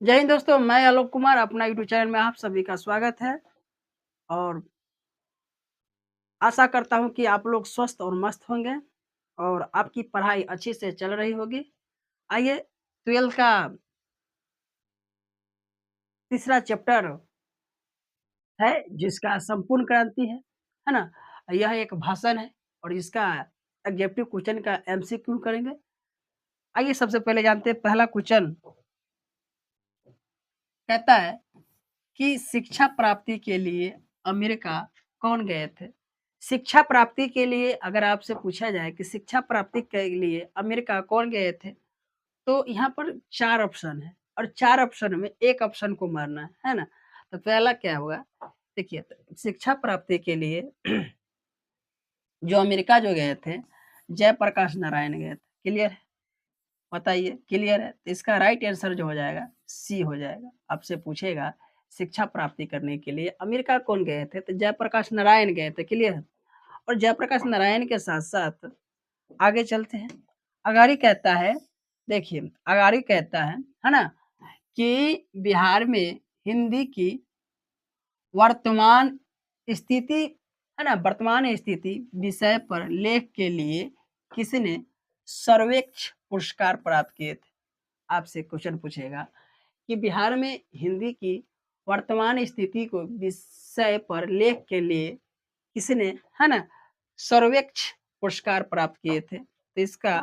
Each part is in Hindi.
जय हिंद दोस्तों, मैं आलोक कुमार अपना यूट्यूब चैनल में आप सभी का स्वागत है और आशा करता हूं कि आप लोग स्वस्थ और मस्त होंगे और आपकी पढ़ाई अच्छी से चल रही होगी। आइए 12th का तीसरा चैप्टर है जिसका संपूर्ण क्रांति है ना? यह एक भाषण है और इसका एग्जेक्टिव क्वेश्चन का एमसीक्यू करेंगे। आइए सबसे पहले जानते हैं पहला क्वेश्चन कहता है कि शिक्षा प्राप्ति के लिए अमेरिका कौन गए थे? शिक्षा प्राप्ति के लिए अगर आपसे पूछा जाए कि शिक्षा प्राप्ति के लिए अमेरिका कौन गए थे, तो यहाँ पर 4 ऑप्शन है और 4 ऑप्शन में एक ऑप्शन को मारना है ना? तो पहला क्या होगा? देखिए, शिक्षा प्राप्ति के लिए जो अमेरिका जो गए थे, जयप्रकाश नारायण गए थे। क्लियर है? बताइए, क्लियर है? तो इसका राइट आंसर जो हो जाएगा, सी हो जाएगा। आपसे पूछेगा शिक्षा प्राप्ति करने के लिए अमेरिका कौन गए थे? तो जयप्रकाश नारायण गए थे। क्लियर है? और जयप्रकाश नारायण के साथ-साथ आगे चलते हैं। अगाड़ी कहता है, देखिए अगाड़ी कहता है ना? कि बिहार में हिंदी की वर्तमान स्थिति है ना? वर्तमान स्थिति विषय पर लेख के लिए किसने सर्वोच्च पुरस्कार प्राप्त किए थे? आपसे क्वेश्चन पूछेगा कि बिहार में हिंदी की वर्तमान स्थिति को विषय पर लेख के लिए किसने है ना सर्वोच्च पुरस्कार प्राप्त किए थे? तो इसका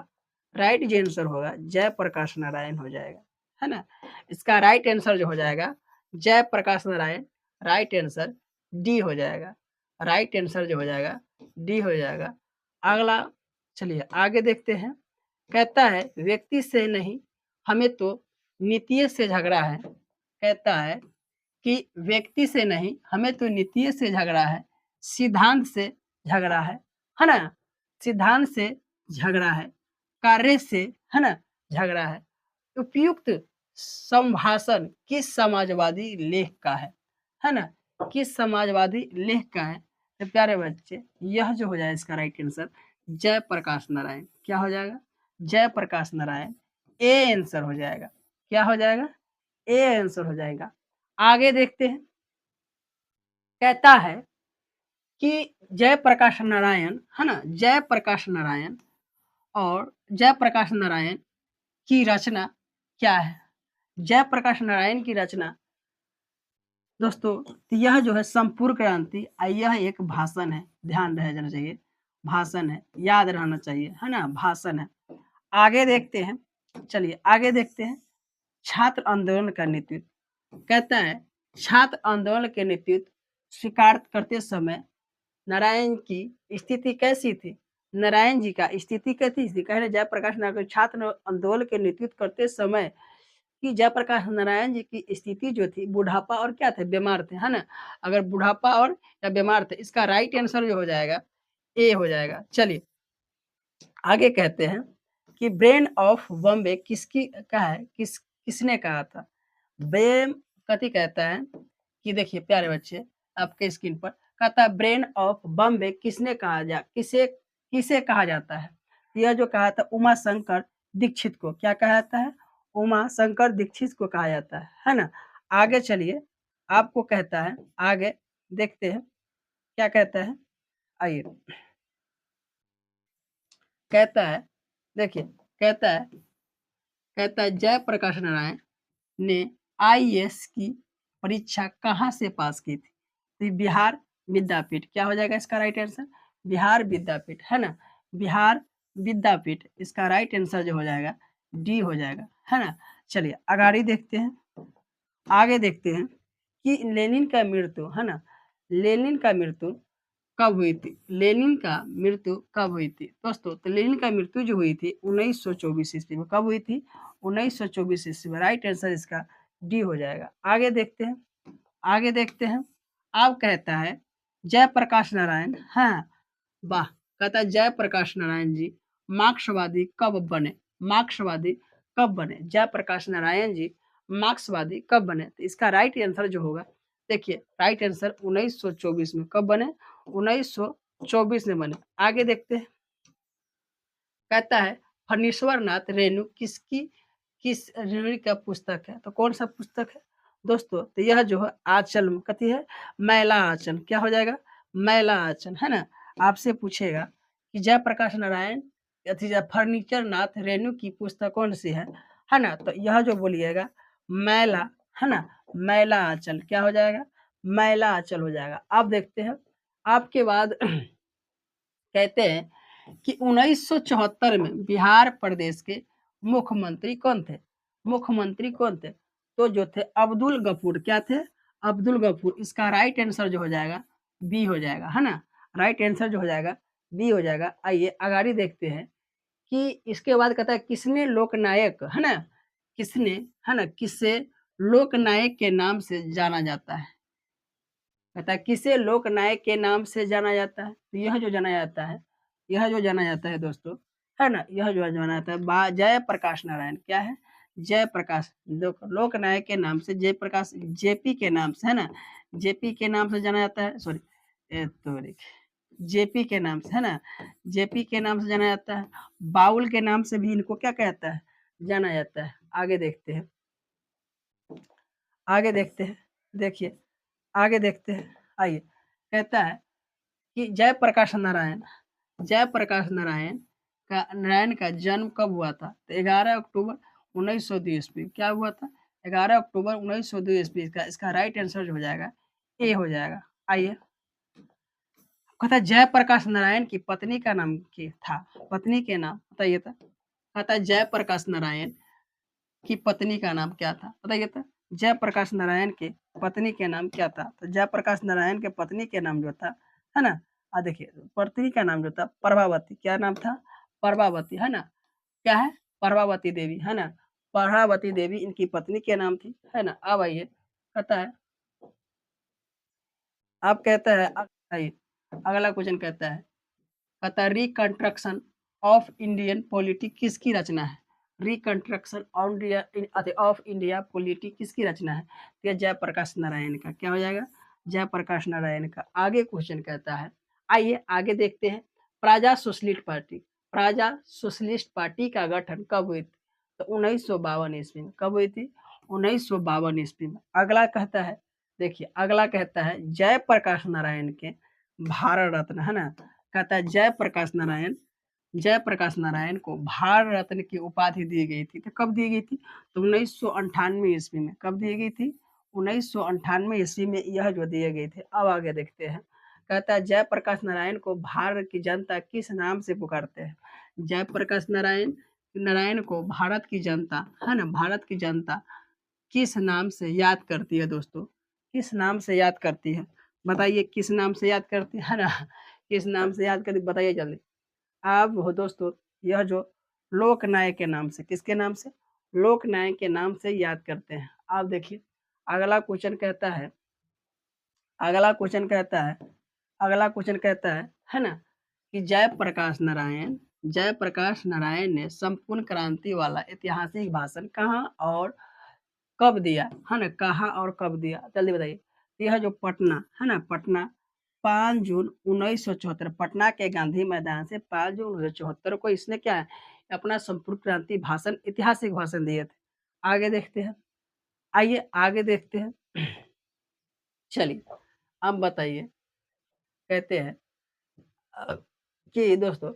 राइट जो आंसर होगा जयप्रकाश नारायण हो जाएगा, है ना? इसका राइट आंसर जो हो जाएगा Jayprakash Narayan, right answer D हो जाएगा। राइट आंसर जो हो जाएगा डी हो जाएगा। अगला चलिए आगे देखते हैं। कहता है व्यक्ति से नहीं हमें तो नीति से झगड़ा है। कहता है कि व्यक्ति से नहीं हमें तो नीति से झगड़ा है, सिद्धांत से झगड़ा है ना? सिद्धांत से झगड़ा है, कार्य से है ना झगड़ा है। उपयुक्त संभाषण किस समाजवादी लेख का है ना? किस समाजवादी लेख का है? तो प्यारे बच्चे यह जो हो जाए इसका राइट आंसर जयप्रकाश नारायण। क्या हो जाएगा? जयप्रकाश नारायण ए आंसर हो जाएगा। क्या हो जाएगा? ए आंसर हो जाएगा। आगे देखते हैं। कहता है कि जयप्रकाश नारायण है ना? जयप्रकाश नारायण और जयप्रकाश नारायण की रचना क्या है? जयप्रकाश नारायण की रचना दोस्तों तो यह जो है संपूर्ण क्रांति यह एक भाषण है। ध्यान रह जाना चाहिए, भाषण है, याद रहना चाहिए, है ना? भाषण है। आगे देखते हैं। चलिए आगे देखते हैं। छात्र आंदोलन का नेतृत्व। कहता है छात्र आंदोलन के नेतृत्व स्वीकार करते समय नारायण की स्थिति कैसी थी? नारायण जी का स्थिति कैसी थी? कह रहे जयप्रकाश नारायण छात्र आंदोलन के नेतृत्व करते समय कि जयप्रकाश नारायण जी की स्थिति जो थी बुढ़ापा और क्या थे? बीमार थे, है ना? अगर बुढ़ापा और या बीमार थे, इसका राइट आंसर जो हो जाएगा ए हो जाएगा। चलिए आगे कहते हैं कि ब्रेन ऑफ बॉम्बे किसकी का है? किसने कहा था? ब्रेन कथी कहता है कि देखिए प्यारे बच्चे आपके स्क्रीन पर कहता है ब्रेन ऑफ बॉम्बे किसने कहा किसे किसे कहा जाता है? यह जो कहा था उमा शंकर दीक्षित को। क्या कहा जाता है? उमा शंकर दीक्षित को कहा जाता है ना? आगे चलिए आपको कहता है, आगे देखते हैं क्या कहता है। आइए कहता है, देखिए कहता है जयप्रकाश नारायण ने आईएएस की परीक्षा कहाँ से पास की थी? तो बिहार विद्यापीठ। क्या हो जाएगा इसका राइट आंसर? बिहार विद्यापीठ, है ना? बिहार विद्यापीठ इसका राइट आंसर जो हो जाएगा डी हो जाएगा, है ना? चलिए आगे देखते हैं। आगे देखते हैं कि लेनिन का मृत्यु, है ना? लेनिन का मृत्यु कब हुई थी? लेनिन का मृत्यु कब हुई थी? दोस्तों तो लेनिन का मृत्यु जो हुई थी 1924 ईस्वी में। कब हुई थी? 1924 ईस्वी में। राइट आंसर इसका डी हो जाएगा। आगे देखते हैं। आगे देखते हैं। अब कहता है जयप्रकाश नारायण, हाँ वाह, कहता है जयप्रकाश नारायण जी मार्क्सवादी कब बने? मार्क्सवादी कब बने? जयप्रकाश नारायण जी मार्क्सवादी कब बने? तो इसका राइट आंसर जो होगा देखिए राइट आंसर 1924 में। कब बने? 1924 में बने। आगे देखते हैं। कहता है फणीश्वर नाथ रेणु किसकी किस ऋषि का पुस्तक है? तो कौन सा पुस्तक है दोस्तों? तो यह जो है आचल कथी है? मैला आचल। क्या हो जाएगा? मैला आचल, है ना? आपसे पूछेगा कि जयप्रकाश नारायण फर्नीचर नाथ रेणु की पुस्तक कौन सी है ना? तो यह जो बोलिएगा मैला, है ना? मैला आंचल क्या हो जाएगा? मैला आंचल हो जाएगा। अब देखते हैं आपके बाद कहते हैं कि 1974 में बिहार प्रदेश के मुख्यमंत्री कौन थे? मुख्यमंत्री कौन थे? तो जो थे अब्दुल गफूर। क्या थे? अब्दुल गफूर। इसका राइट आंसर जो हो जाएगा बी हो जाएगा, है ना? राइट आंसर जो हो जाएगा बी हो जाएगा। आइए आगे देखते हैं कि इसके बाद कहता है किसने लोकनायक, है ना? किसने, है ना? किसे लोकनायक के नाम से जाना जाता है? कहता है किसे लोकनायक के नाम से जाना जाता है? तो यह जो जाना जाता है, यह जो जाना जाता है दोस्तों, है ना? यह जो जाना जाता है जयप्रकाश नारायण। क्या है? जयप्रकाश। लोकनायक के नाम से जयप्रकाश, जेपी के नाम से, है ना? जेपी के नाम से जाना जाता है। सॉरी, जेपी के नाम से, है ना? जेपी के नाम से जाना जाता है। बाउल के नाम से भी इनको क्या कहता है? जाना जाता है। आगे देखते हैं, आगे देखते हैं। देखिए आगे देखते हैं। आइए कहता है कि जयप्रकाश नारायण, जयप्रकाश नारायण का जन्म कब हुआ था? तो 11 अक्टूबर 1902 ईस्वी। क्या हुआ था? 11 अक्टूबर 1902 ईस्वी का। इसका राइट आंसर जो हो जाएगा ए हो जाएगा। आइए कहता है जयप्रकाश नारायण की पत्नी का नाम क्या था? पत्नी के नाम बताइए था। कहता है जयप्रकाश नारायण की पत्नी का नाम क्या था? बताइए था। जयप्रकाश नारायण के पत्नी के नाम क्या था? तो जयप्रकाश नारायण के पत्नी के नाम जो था, है ना? देखिए पत्नी का नाम जो था प्रभावती। क्या नाम था? प्रभावती, है ना? क्या है? प्रभावती देवी, है ना? प्रभावती देवी इनकी पत्नी के नाम थी, है ना? अब आइए कहता है, अब कहता है आइए अगला क्वेश्चन कहता है रिकंस्ट्रक्शन ऑफ इंडियन पॉलिटी किसकी रचना है? रिकंस्ट्रक्शन ऑफ इंडिया पॉलिटी किसकी रचना है? तो यह जयप्रकाश नारायण का। क्या हो जाएगा? जयप्रकाश नारायण का। आगे क्वेश्चन कहता है, आइए आगे देखते हैं। प्रजा सोशलिस्ट पार्टी, प्रजा सोशलिस्ट पार्टी का गठन कब हुई थी? तो 1952 ईस्वी में। कब हुई थी? 1952 ईस्वी में। अगला कहता है, देखिए अगला कहता है जयप्रकाश नारायण के भारत रत्न, है ना? कहता है जयप्रकाश नारायण को भारत रत्न की उपाधि दी गई थी। तो कब दी गई थी? तो 1998 ईस्वी में। कब दी गई थी? 1998 ईस्वी में यह जो दिए गए थे। अब आगे देखते हैं। कहता है जयप्रकाश नारायण को भारत की जनता किस नाम से पुकारते हैं? जयप्रकाश नारायण नारायण को भारत की जनता, है ना? भारत की जनता किस नाम से याद करती है दोस्तों? किस नाम से याद करती है? बताइए किस नाम से याद करती है ना? किस नाम से याद करती बताइए जल्दी। अब हो दोस्तों यह जो लोकनायक के नाम से, किसके नाम से? लोकनायक के नाम से याद करते हैं। आप देखिए अगला क्वेश्चन कहता है, अगला क्वेश्चन कहता है, अगला क्वेश्चन कहता है ना? कि जयप्रकाश नारायण ने संपूर्ण क्रांति वाला ऐतिहासिक भाषण कहाँ और कब दिया, है ना? कहाँ और कब दिया? जल्दी बताइए। यह जो पटना, है ना? पटना 5 जून 1974, पटना के गांधी मैदान से 5 जून 1974 को इसने क्या है? अपना संपूर्ण क्रांति भाषण, ऐतिहासिक भाषण दिए थे। आगे देखते हैं, आइए आगे देखते हैं। चलिए अब बताइए, कहते हैं कि दोस्तों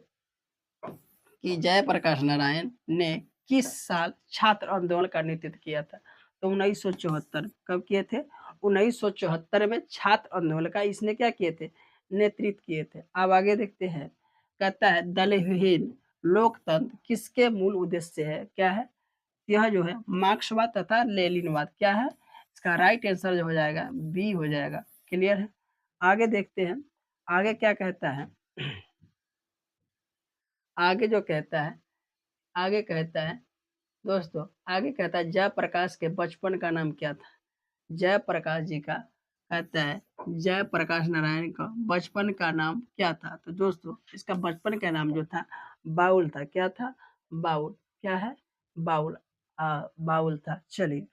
कि जयप्रकाश नारायण ने किस साल छात्र आंदोलन का नेतृत्व किया था? तो 1974। कब किए थे? 1974 में छात्र आंदोलन का इसने क्या किए थे? नेतृत्व किए थे। अब आगे देखते हैं। कहता है दलहीन लोकतंत्र किसके मूल उद्देश्य है? क्या है? यह जो है मार्क्सवाद तथा लेनिनवाद। क्या है? इसका राइट आंसर जो हो जाएगा बी हो जाएगा। क्लियर है? आगे देखते हैं, आगे क्या कहता है। आगे जो कहता है, आगे कहता है दोस्तों, आगे कहता है जयप्रकाश के बचपन का नाम क्या था? जयप्रकाश जी का, कहता है जयप्रकाश नारायण का बचपन का नाम क्या था? तो दोस्तों इसका बचपन का नाम जो था बाउल था। क्या था? बाउल। क्या है? बाउल। बाउल था। चलिए